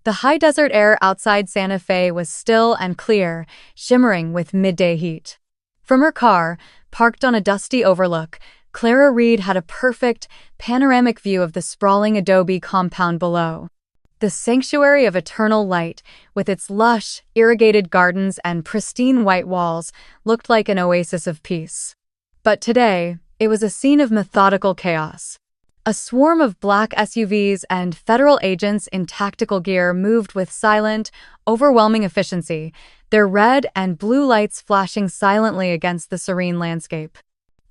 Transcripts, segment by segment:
The high desert air outside Santa Fe was still and clear, shimmering with midday heat. From her car, parked on a dusty overlook, Clara Reed had a perfect, panoramic view of the sprawling adobe compound below. The sanctuary of eternal light, with its lush, irrigated gardens and pristine white walls, looked like an oasis of peace. But today, it was a scene of methodical chaos. A swarm of black SUVs and federal agents in tactical gear moved with silent, overwhelming efficiency, their red and blue lights flashing silently against the serene landscape.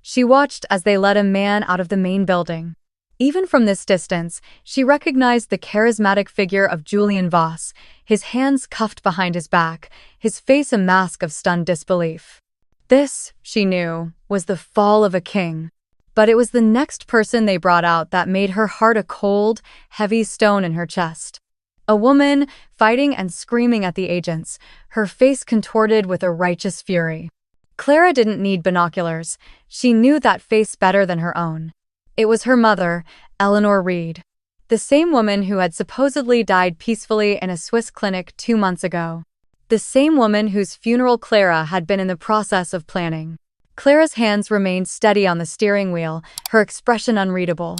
She watched as they led a man out of the main building. Even from this distance, she recognized the charismatic figure of Julian Voss, his hands cuffed behind his back, his face a mask of stunned disbelief. This, she knew, was the fall of a king. But it was the next person they brought out that made her heart a cold, heavy stone in her chest. A woman, fighting and screaming at the agents, her face contorted with a righteous fury. Clara didn't need binoculars. She knew that face better than her own. It was her mother, Eleanor Reed, the same woman who had supposedly died peacefully in a Swiss clinic 2 months ago. The same woman whose funeral Clara had been in the process of planning. Clara's hands remained steady on the steering wheel, her expression unreadable.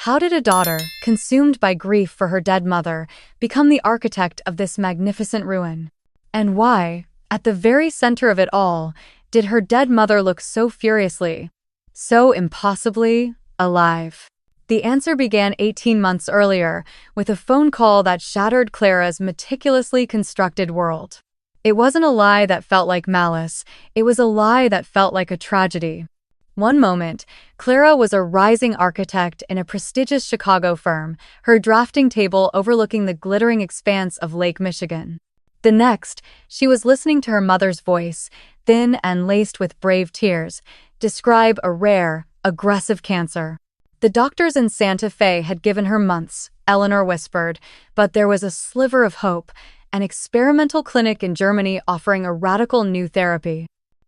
How did a daughter, consumed by grief for her dead mother, become the architect of this magnificent ruin? And why, at the very center of it all, did her dead mother look so furiously, so impossibly alive? The answer began 18 months earlier, with a phone call that shattered Clara's meticulously constructed world. It wasn't a lie that felt like malice, it was a lie that felt like a tragedy. One moment, Clara was a rising architect in a prestigious Chicago firm, her drafting table overlooking the glittering expanse of Lake Michigan. The next, she was listening to her mother's voice, thin and laced with brave tears, describe a rare, aggressive cancer. The doctors in Santa Fe had given her months, Eleanor whispered, but there was a sliver of hope, an experimental clinic in Germany offering a radical new therapy.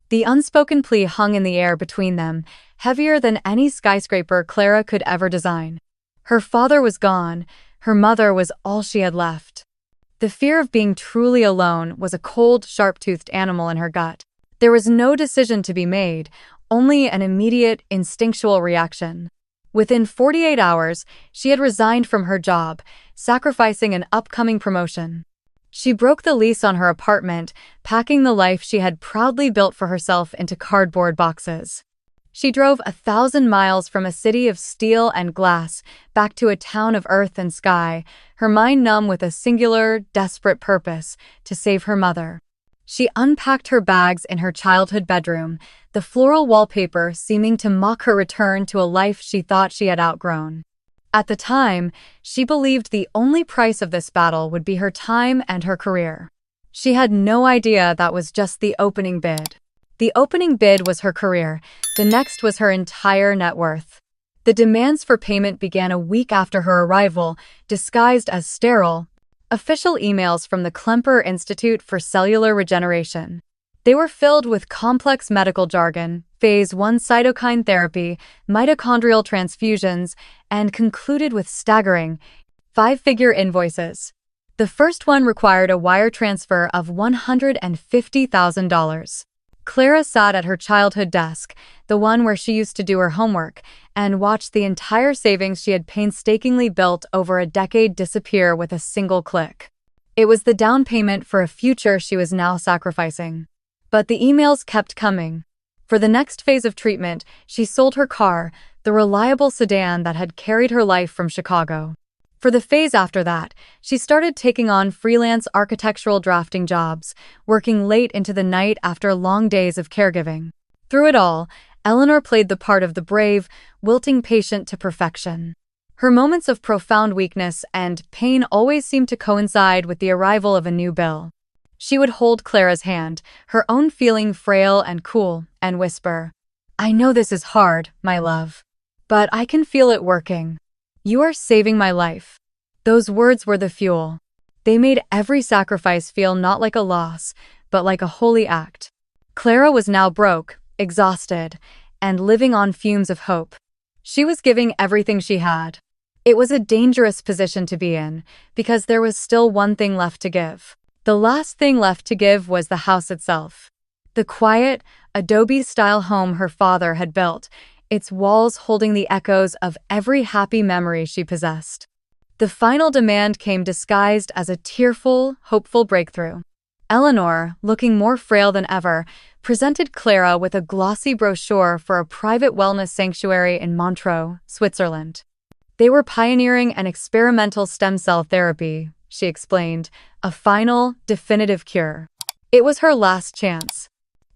The unspoken plea hung in the air between them, heavier than any skyscraper Clara could ever design. Her father was gone, her mother was all she had left. The fear of being truly alone was a cold, sharp-toothed animal in her gut. There was no decision to be made, only an immediate, instinctual reaction. Within 48 hours, she had resigned from her job, sacrificing an upcoming promotion. She broke the lease on her apartment, packing the life she had proudly built for herself into cardboard boxes. She drove 1,000 miles from a city of steel and glass back to a town of earth and sky, her mind numb with a singular, desperate purpose: to save her mother. She unpacked her bags in her childhood bedroom, the floral wallpaper seeming to mock her return to a life she thought she had outgrown. At the time, she believed the only price of this battle would be her time and her career. She had no idea that was just the opening bid. The opening bid was her career, the next was her entire net worth. The demands for payment began a week after her arrival, disguised as sterile, official emails from the Klemper Institute for Cellular Regeneration. They were filled with complex medical jargon, phase 1 cytokine therapy, mitochondrial transfusions, and concluded with staggering 5-figure invoices. The first one required a wire transfer of $150,000. Clara sat at her childhood desk, the one where she used to do her homework, and watched the entire savings she had painstakingly built over a decade disappear with a single click. It was the down payment for a future she was now sacrificing. But the emails kept coming. For the next phase of treatment, she sold her car, the reliable sedan that had carried her life from Chicago. For the phase after that, she started taking on freelance architectural drafting jobs, working late into the night after long days of caregiving. Through it all, Eleanor played the part of the brave, wilting patient to perfection. Her moments of profound weakness and pain always seemed to coincide with the arrival of a new bill. She would hold Clara's hand, her own feeling frail and cool, and whisper, "I know this is hard, my love, but I can feel it working. You are saving my life." Those words were the fuel. They made every sacrifice feel not like a loss, but like a holy act. Clara was now broke, exhausted, and living on fumes of hope. She was giving everything she had. It was a dangerous position to be in, because there was still one thing left to give. The last thing left to give was the house itself. The quiet, adobe-style home her father had built, its walls holding the echoes of every happy memory she possessed. The final demand came disguised as a tearful, hopeful breakthrough. Eleanor, looking more frail than ever, presented Clara with a glossy brochure for a private wellness sanctuary in Montreux, Switzerland. They were pioneering an experimental stem cell therapy, she explained, a final, definitive cure. It was her last chance.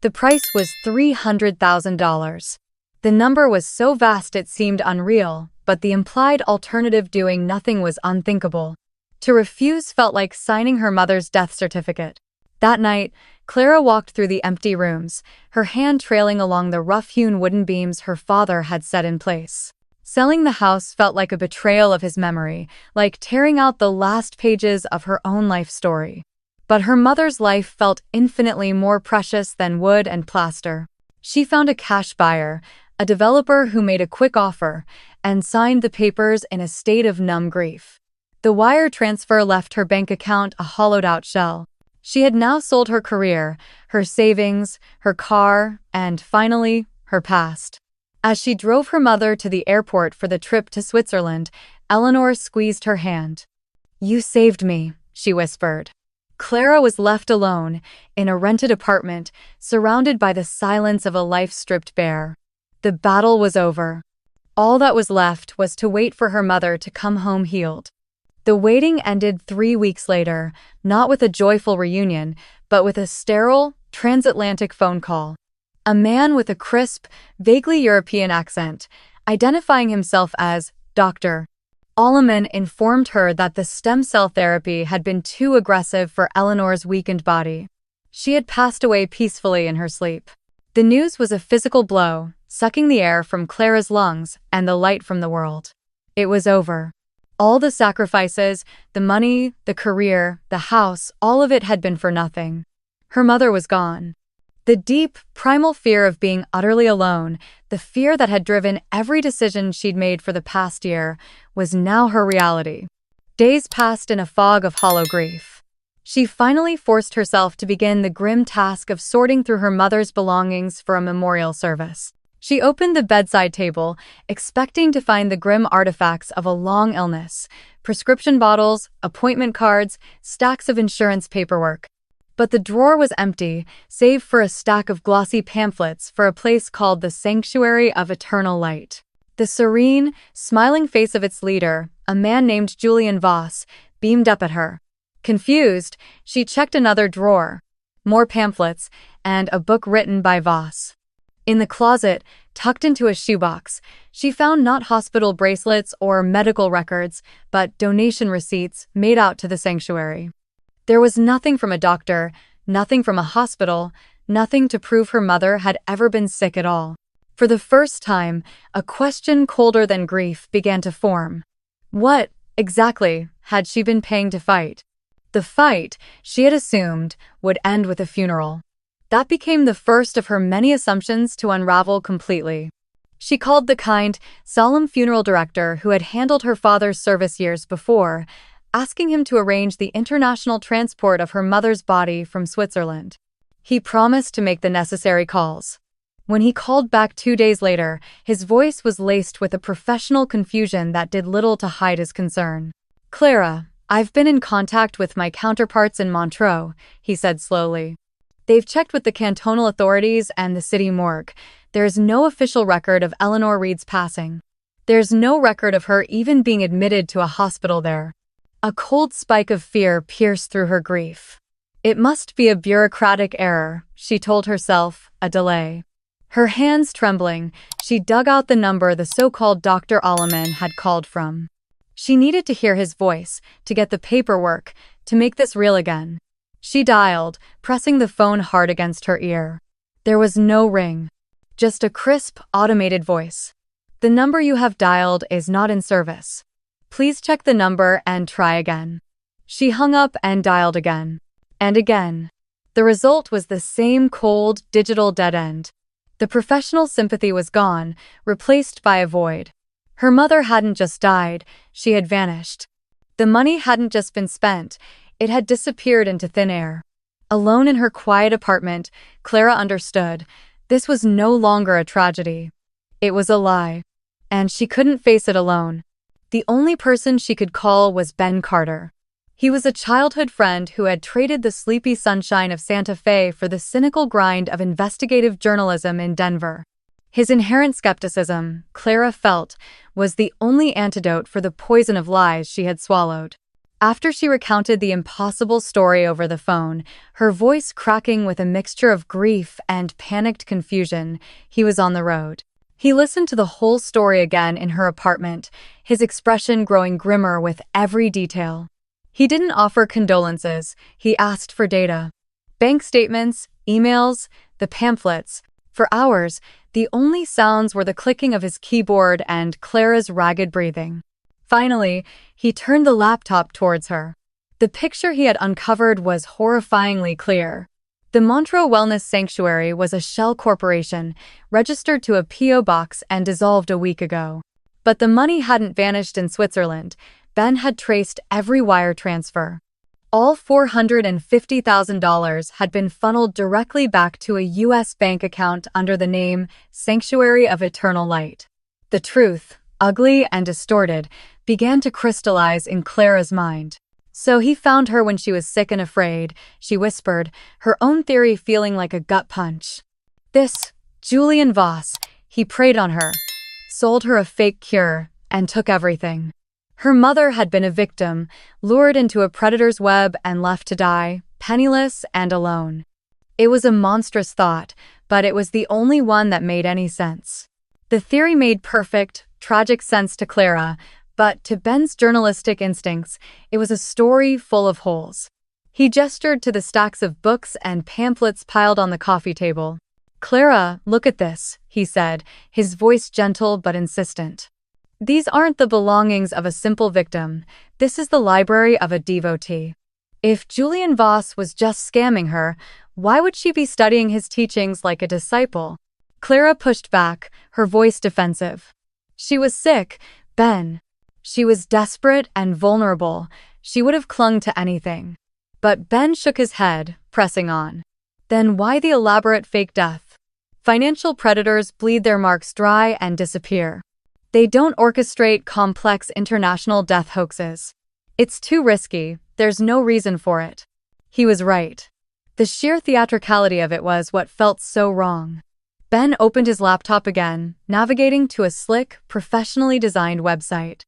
The price was $300,000. The number was so vast it seemed unreal, but the implied alternative, doing nothing, was unthinkable. To refuse felt like signing her mother's death certificate. That night, Clara walked through the empty rooms, her hand trailing along the rough-hewn wooden beams her father had set in place. Selling the house felt like a betrayal of his memory, like tearing out the last pages of her own life story. But her mother's life felt infinitely more precious than wood and plaster. She found a cash buyer, a developer who made a quick offer, and signed the papers in a state of numb grief. The wire transfer left her bank account a hollowed-out shell. She had now sold her career, her savings, her car, and, finally, her past. As she drove her mother to the airport for the trip to Switzerland, Eleanor squeezed her hand. "You saved me," she whispered. Clara was left alone, in a rented apartment, surrounded by the silence of a life stripped bare. The battle was over. All that was left was to wait for her mother to come home healed. The waiting ended 3 weeks later, not with a joyful reunion, but with a sterile, transatlantic phone call. A man with a crisp, vaguely European accent, identifying himself as Dr. Alleman, informed her that the stem cell therapy had been too aggressive for Eleanor's weakened body. She had passed away peacefully in her sleep. The news was a physical blow, sucking the air from Clara's lungs and the light from the world. It was over. All the sacrifices, the money, the career, the house, all of it had been for nothing. Her mother was gone. The deep, primal fear of being utterly alone, the fear that had driven every decision she'd made for the past year, was now her reality. Days passed in a fog of hollow grief. She finally forced herself to begin the grim task of sorting through her mother's belongings for a memorial service. She opened the bedside table, expecting to find the grim artifacts of a long illness: prescription bottles, appointment cards, stacks of insurance paperwork. But the drawer was empty, save for a stack of glossy pamphlets for a place called the Sanctuary of Eternal Light. The serene, smiling face of its leader, a man named Julian Voss, beamed up at her. Confused, she checked another drawer. More pamphlets, and a book written by Voss. In the closet, tucked into a shoebox, she found not hospital bracelets or medical records, but donation receipts made out to the sanctuary. There was nothing from a doctor, nothing from a hospital, nothing to prove her mother had ever been sick at all. For the first time, a question colder than grief began to form. What, exactly, had she been paying to fight? The fight, she had assumed, would end with a funeral. That became the first of her many assumptions to unravel completely. She called the kind, solemn funeral director who had handled her father's service years before, asking him to arrange the international transport of her mother's body from Switzerland. He promised to make the necessary calls. When he called back 2 days later, his voice was laced with a professional confusion that did little to hide his concern. "Clara, I've been in contact with my counterparts in Montreux," he said slowly. "They've checked with the cantonal authorities and the city morgue. There's no official record of Eleanor Reed's passing. There's no record of her even being admitted to a hospital there." A cold spike of fear pierced through her grief. It must be a bureaucratic error, she told herself, a delay. Her hands trembling, she dug out the number the so-called Dr. Alleman had called from. She needed to hear his voice, to get the paperwork, to make this real again. She dialed, pressing the phone hard against her ear. There was no ring. Just a crisp, automated voice. "The number you have dialed is not in service. Please check the number and try again." She hung up and dialed again. And again. The result was the same cold, digital dead end. The professional sympathy was gone, replaced by a void. Her mother hadn't just died, she had vanished. The money hadn't just been spent, it had disappeared into thin air. Alone in her quiet apartment, Clara understood. This was no longer a tragedy. It was a lie. And she couldn't face it alone. The only person she could call was Ben Carter. He was a childhood friend who had traded the sleepy sunshine of Santa Fe for the cynical grind of investigative journalism in Denver. His inherent skepticism, Clara felt, was the only antidote for the poison of lies she had swallowed. After she recounted the impossible story over the phone, her voice cracking with a mixture of grief and panicked confusion, he was on the road. He listened to the whole story again in her apartment, his expression growing grimmer with every detail. He didn't offer condolences, he asked for data. Bank statements, emails, the pamphlets. For hours, the only sounds were the clicking of his keyboard and Clara's ragged breathing. Finally, he turned the laptop towards her. The picture he had uncovered was horrifyingly clear. The Montreux Wellness Sanctuary was a shell corporation, registered to a P.O. box and dissolved a week ago. But the money hadn't vanished in Switzerland. Ben had traced every wire transfer. All $450,000 had been funneled directly back to a U.S. bank account under the name Sanctuary of Eternal Light. The truth, ugly and distorted, began to crystallize in Clara's mind. So he found her when she was sick and afraid, she whispered, her own theory feeling like a gut punch. This, Julian Voss, he preyed on her, sold her a fake cure, and took everything. Her mother had been a victim, lured into a predator's web and left to die, penniless and alone. It was a monstrous thought, but it was the only one that made any sense. The theory made perfect, tragic sense to Clara, but to Ben's journalistic instincts, it was a story full of holes. He gestured to the stacks of books and pamphlets piled on the coffee table. "Clara, look at this," he said, his voice gentle but insistent. "These aren't the belongings of a simple victim. This is the library of a devotee. If Julian Voss was just scamming her, why would she be studying his teachings like a disciple?" Clara pushed back, her voice defensive. She was sick, Ben. She was desperate and vulnerable. She would have clung to anything. But Ben shook his head, pressing on. Then why the elaborate fake death? Financial predators bleed their marks dry and disappear. They don't orchestrate complex international death hoaxes. It's too risky, there's no reason for it. He was right. The sheer theatricality of it was what felt so wrong. Ben opened his laptop again, navigating to a slick, professionally designed website.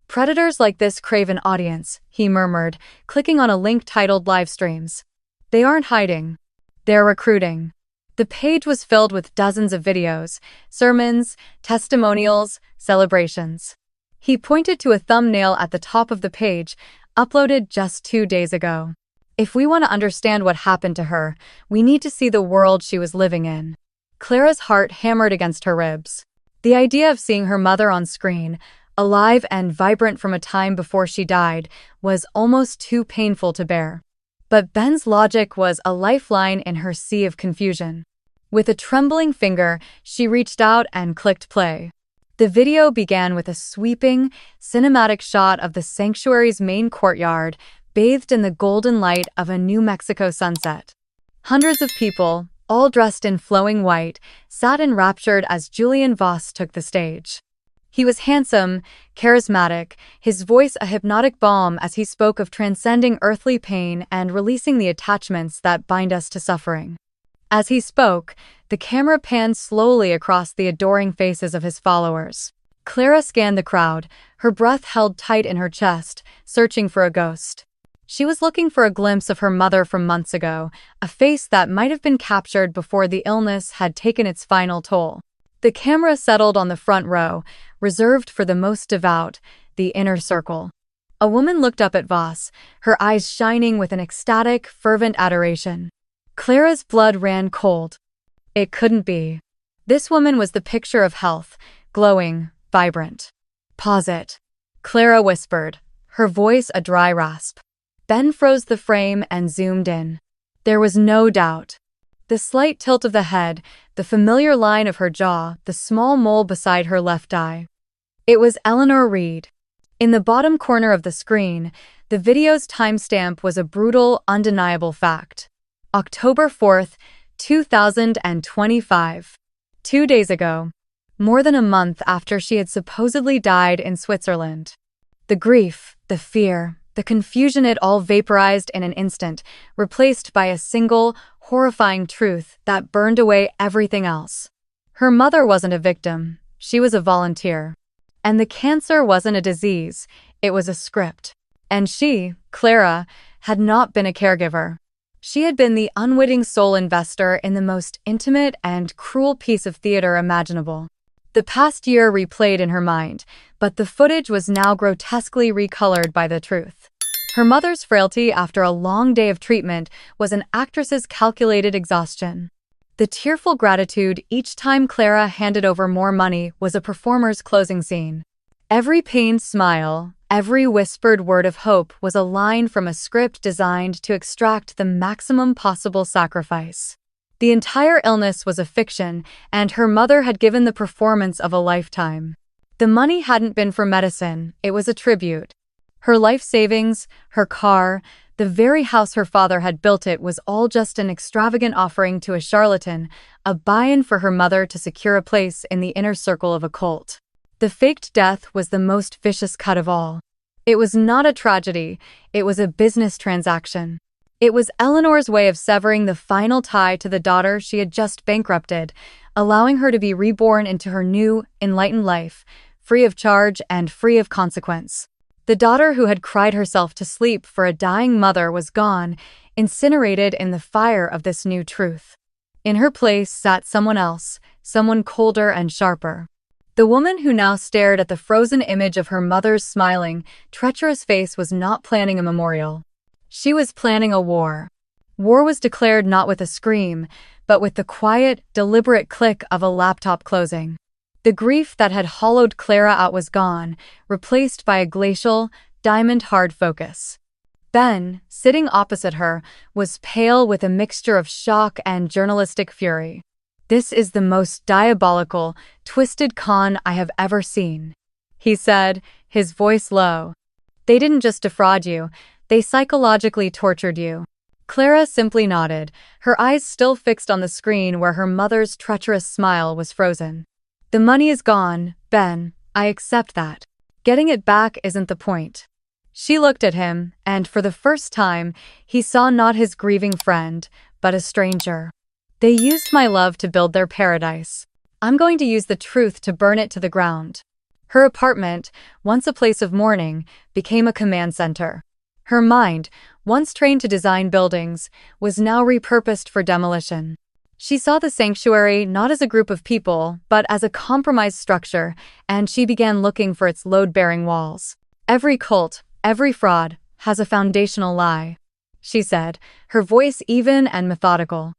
"Predators like this crave an audience," he murmured, clicking on a link titled Live Streams. "They aren't hiding. They're recruiting." The page was filled with dozens of videos, sermons, testimonials, celebrations. He pointed to a thumbnail at the top of the page, uploaded just 2 days ago. "If we want to understand what happened to her, we need to see the world she was living in." Clara's heart hammered against her ribs. The idea of seeing her mother on screen, alive and vibrant from a time before she died, was almost too painful to bear. But Ben's logic was a lifeline in her sea of confusion. With a trembling finger, she reached out and clicked play. The video began with a sweeping, cinematic shot of the sanctuary's main courtyard, bathed in the golden light of a New Mexico sunset. Hundreds of people, all dressed in flowing white, sat enraptured as Julian Voss took the stage. He was handsome, charismatic, his voice a hypnotic balm as he spoke of transcending earthly pain and releasing the attachments that bind us to suffering. As he spoke, the camera panned slowly across the adoring faces of his followers. Clara scanned the crowd, her breath held tight in her chest, searching for a ghost. She was looking for a glimpse of her mother from months ago, a face that might have been captured before the illness had taken its final toll. The camera settled on the front row, reserved for the most devout, the inner circle. A woman looked up at Voss, her eyes shining with an ecstatic, fervent adoration. Clara's blood ran cold. It couldn't be. This woman was the picture of health, glowing, vibrant. "Pause it," Clara whispered, her voice a dry rasp. Ben froze the frame and zoomed in. There was no doubt. The slight tilt of the head, the familiar line of her jaw, the small mole beside her left eye. It was Eleanor Reed. In the bottom corner of the screen, the video's timestamp was a brutal, undeniable fact. October 4th, 2025. 2 days ago. More than a month after she had supposedly died in Switzerland. The grief, the fear, the confusion, it all vaporized in an instant, replaced by a single, horrifying truth that burned away everything else. Her mother wasn't a victim, she was a volunteer. And the cancer wasn't a disease, it was a script. And she, Clara, had not been a caregiver. She had been the unwitting sole investor in the most intimate and cruel piece of theater imaginable. The past year replayed in her mind, but the footage was now grotesquely recolored by the truth. Her mother's frailty after a long day of treatment was an actress's calculated exhaustion. The tearful gratitude each time Clara handed over more money was a performer's closing scene. Every pained smile, every whispered word of hope was a line from a script designed to extract the maximum possible sacrifice. The entire illness was a fiction, and her mother had given the performance of a lifetime. The money hadn't been for medicine, it was a tribute. Her life savings, her car, the very house her father had built, it was all just an extravagant offering to a charlatan, a buy-in for her mother to secure a place in the inner circle of a cult. The faked death was the most vicious cut of all. It was not a tragedy, it was a business transaction. It was Eleanor's way of severing the final tie to the daughter she had just bankrupted, allowing her to be reborn into her new, enlightened life, free of charge and free of consequence. The daughter who had cried herself to sleep for a dying mother was gone, incinerated in the fire of this new truth. In her place sat someone else, someone colder and sharper. The woman who now stared at the frozen image of her mother's smiling, treacherous face was not planning a memorial. She was planning a war. War was declared not with a scream, but with the quiet, deliberate click of a laptop closing. The grief that had hollowed Clara out was gone, replaced by a glacial, diamond-hard focus. Ben, sitting opposite her, was pale with a mixture of shock and journalistic fury. "This is the most diabolical, twisted con I have ever seen," he said, his voice low. "They didn't just defraud you, they psychologically tortured you." Clara simply nodded, her eyes still fixed on the screen where her mother's treacherous smile was frozen. "The money is gone, Ben, I accept that. Getting it back isn't the point." She looked at him, and for the first time, he saw not his grieving friend, but a stranger. "They used my love to build their paradise. I'm going to use the truth to burn it to the ground." Her apartment, once a place of mourning, became a command center. Her mind, once trained to design buildings, was now repurposed for demolition. She saw the sanctuary not as a group of people, but as a compromised structure, and she began looking for its load-bearing walls. "Every cult, every fraud, has a foundational lie," she said, her voice even and methodical.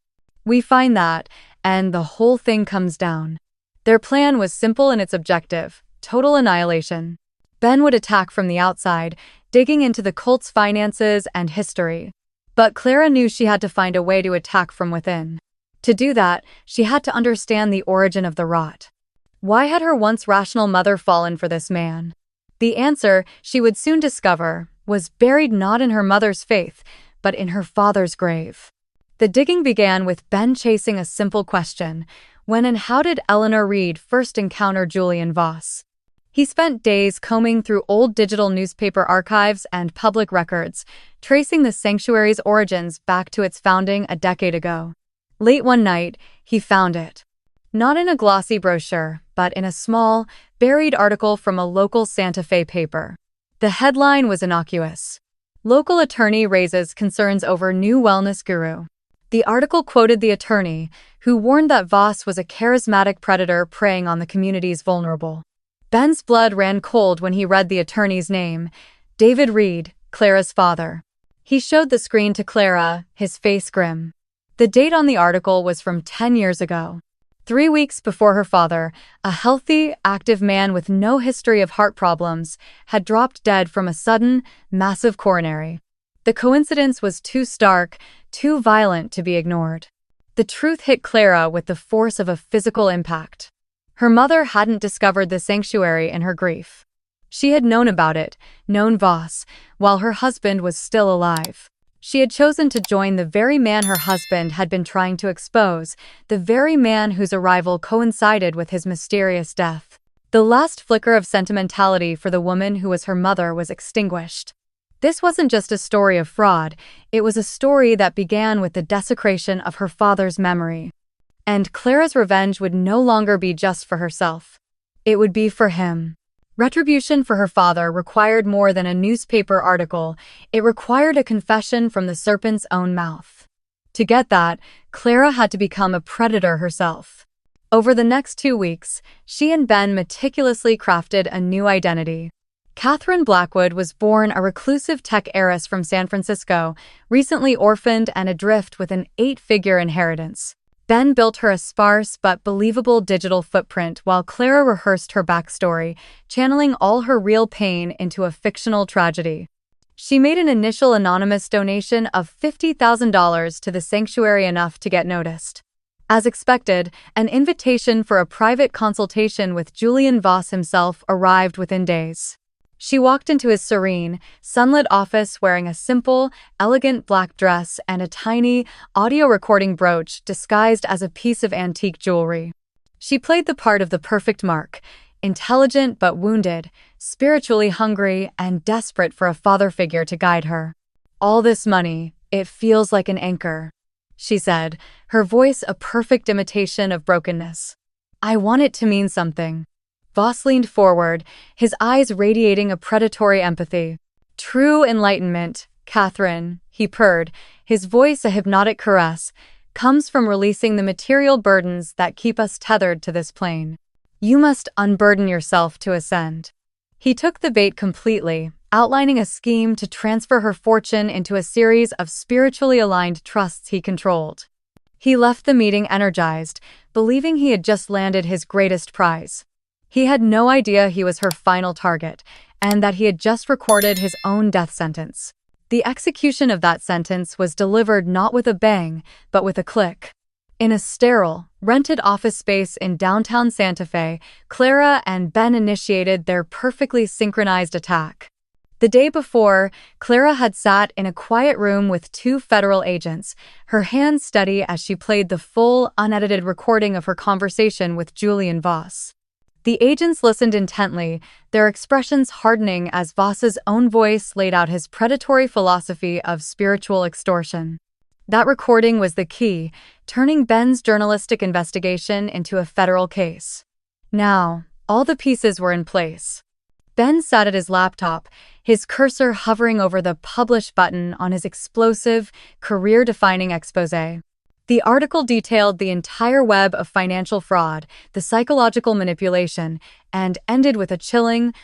"We find that, and the whole thing comes down." Their plan was simple in its objective: total annihilation. Ben would attack from the outside, digging into the cult's finances and history. But Clara knew she had to find a way to attack from within. To do that, she had to understand the origin of the rot. Why had her once rational mother fallen for this man? The answer, she would soon discover, was buried not in her mother's faith, but in her father's grave. The digging began with Ben chasing a simple question: when and how did Eleanor Reed first encounter Julian Voss? He spent days combing through old digital newspaper archives and public records, tracing the sanctuary's origins back to its founding a decade ago. Late one night, he found it. Not in a glossy brochure, but in a small, buried article from a local Santa Fe paper. The headline was innocuous: "Local attorney raises concerns over new wellness guru." The article quoted the attorney, who warned that Voss was a charismatic predator preying on the community's vulnerable. Ben's blood ran cold when he read the attorney's name: David Reed, Clara's father. He showed the screen to Clara, his face grim. The date on the article was from 10 years ago. 3 weeks before her father, a healthy, active man with no history of heart problems, had dropped dead from a sudden, massive coronary. The coincidence was too stark, too violent to be ignored. The truth hit Clara with the force of a physical impact. Her mother hadn't discovered the sanctuary in her grief. She had known about it, known Voss, while her husband was still alive. She had chosen to join the very man her husband had been trying to expose, the very man whose arrival coincided with his mysterious death. The last flicker of sentimentality for the woman who was her mother was extinguished. This wasn't just a story of fraud, it was a story that began with the desecration of her father's memory. And Clara's revenge would no longer be just for herself. It would be for him. Retribution for her father required more than a newspaper article, it required a confession from the serpent's own mouth. To get that, Clara had to become a predator herself. Over the next 2 weeks, she and Ben meticulously crafted a new identity. Catherine Blackwood was born a reclusive tech heiress from San Francisco, recently orphaned and adrift with an 8-figure inheritance. Ben built her a sparse but believable digital footprint while Clara rehearsed her backstory, channeling all her real pain into a fictional tragedy. She made an initial anonymous donation of $50,000 to the sanctuary, enough to get noticed. As expected, an invitation for a private consultation with Julian Voss himself arrived within days. She walked into his serene, sunlit office wearing a simple, elegant black dress and a tiny, audio recording brooch disguised as a piece of antique jewelry. She played the part of the perfect mark, intelligent but wounded, spiritually hungry and desperate for a father figure to guide her. "All this money, it feels like an anchor," she said, her voice a perfect imitation of brokenness. "I want it to mean something." Voss leaned forward, his eyes radiating a predatory empathy. "True enlightenment, Catherine," he purred, his voice a hypnotic caress, "comes from releasing the material burdens that keep us tethered to this plane. You must unburden yourself to ascend." He took the bait completely, outlining a scheme to transfer her fortune into a series of spiritually aligned trusts he controlled. He left the meeting energized, believing he had just landed his greatest prize. He had no idea he was her final target, and that he had just recorded his own death sentence. The execution of that sentence was delivered not with a bang, but with a click. In a sterile, rented office space in downtown Santa Fe, Clara and Ben initiated their perfectly synchronized attack. The day before, Clara had sat in a quiet room with 2 federal agents, her hands steady as she played the full, unedited recording of her conversation with Julian Voss. The agents listened intently, their expressions hardening as Voss's own voice laid out his predatory philosophy of spiritual extortion. That recording was the key, turning Ben's journalistic investigation into a federal case. Now, all the pieces were in place. Ben sat at his laptop, his cursor hovering over the publish button on his explosive, career-defining exposé. The article detailed the entire web of financial fraud, the psychological manipulation, and ended with a chilling,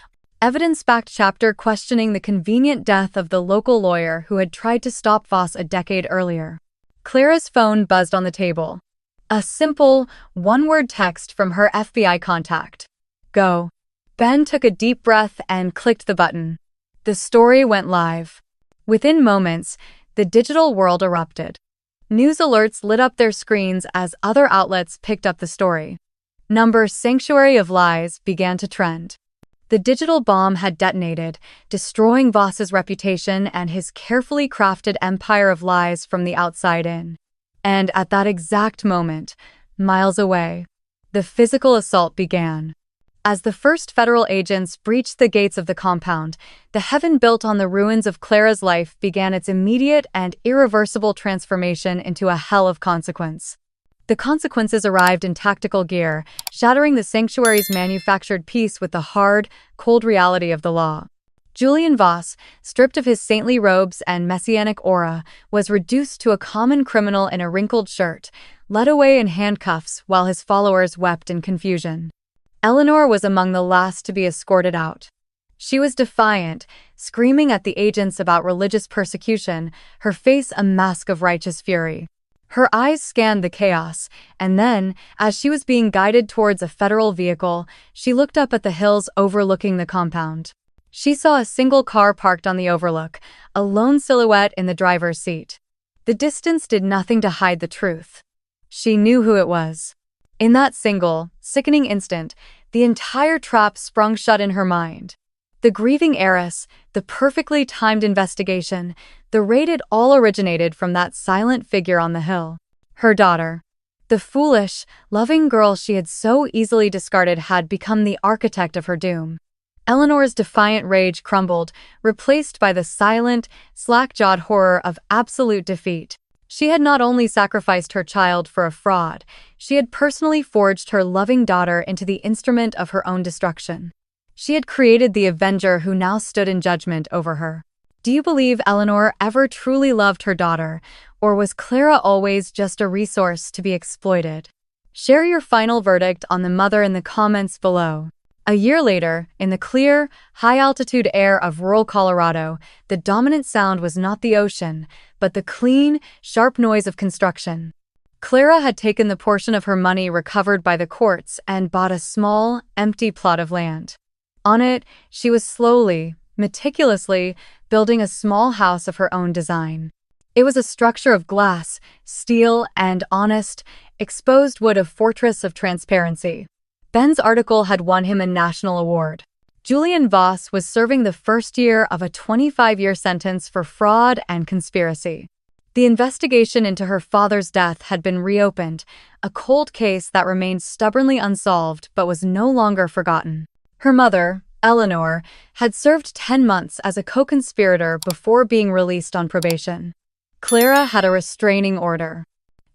evidence-backed chapter questioning the convenient death of the local lawyer who had tried to stop Voss a decade earlier. Clara's phone buzzed on the table. A simple, one-word text from her FBI contact. "Go." Ben took a deep breath and clicked the button. The story went live. Within moments, the digital world erupted. News alerts lit up their screens as other outlets picked up the story. Sanctuary of Lies began to trend. The digital bomb had detonated, destroying Voss's reputation and his carefully crafted empire of lies from the outside in. And at that exact moment, miles away, the physical assault began. As the first federal agents breached the gates of the compound, the heaven built on the ruins of Clara's life began its immediate and irreversible transformation into a hell of consequence. The consequences arrived in tactical gear, shattering the sanctuary's manufactured peace with the hard, cold reality of the law. Julian Voss, stripped of his saintly robes and messianic aura, was reduced to a common criminal in a wrinkled shirt, led away in handcuffs while his followers wept in confusion. Eleanor was among the last to be escorted out. She was defiant, screaming at the agents about religious persecution, her face a mask of righteous fury. Her eyes scanned the chaos, and then, as she was being guided towards a federal vehicle, she looked up at the hills overlooking the compound. She saw a single car parked on the overlook, a lone silhouette in the driver's seat. The distance did nothing to hide the truth. She knew who it was. In that single, sickening instant, the entire trap sprung shut in her mind. The grieving heiress, the perfectly timed investigation, the raid, it all originated from that silent figure on the hill. Her daughter. The foolish, loving girl she had so easily discarded had become the architect of her doom. Eleanor's defiant rage crumbled, replaced by the silent, slack-jawed horror of absolute defeat. She had not only sacrificed her child for a fraud, she had personally forged her loving daughter into the instrument of her own destruction. She had created the avenger who now stood in judgment over her. Do you believe Eleanor ever truly loved her daughter, or was Clara always just a resource to be exploited? Share your final verdict on the mother in the comments below. A year later, in the clear, high-altitude air of rural Colorado, the dominant sound was not the ocean, but the clean, sharp noise of construction. Clara had taken the portion of her money recovered by the courts and bought a small, empty plot of land. On it, she was slowly, meticulously, building a small house of her own design. It was a structure of glass, steel, and honest, exposed wood, a fortress of transparency. Ben's article had won him a national award. Julian Voss was serving the first year of a 25-year sentence for fraud and conspiracy. The investigation into her father's death had been reopened, a cold case that remained stubbornly unsolved but was no longer forgotten. Her mother, Eleanor, had served 10 months as a co-conspirator before being released on probation. Clara had a restraining order.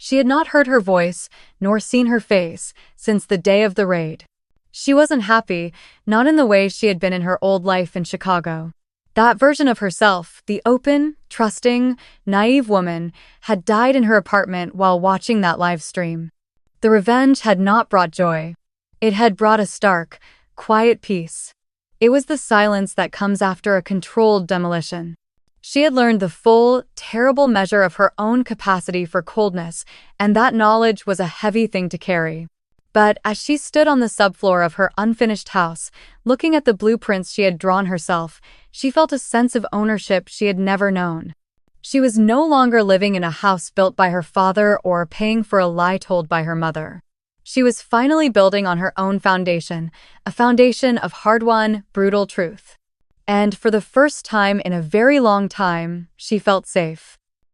She had not heard her voice, nor seen her face, since the day of the raid. She wasn't happy, not in the way she had been in her old life in Chicago. That version of herself, the open, trusting, naive woman, had died in her apartment while watching that live stream. The revenge had not brought joy. It had brought a stark, quiet peace. It was the silence that comes after a controlled demolition. She had learned the full, terrible measure of her own capacity for coldness, and that knowledge was a heavy thing to carry. But as she stood on the subfloor of her unfinished house, looking at the blueprints she had drawn herself, she felt a sense of ownership she had never known. She was no longer living in a house built by her father or paying for a lie told by her mother. She was finally building on her own foundation, a foundation of hard-won, brutal truth. And for the first time in a very long time, she felt safe.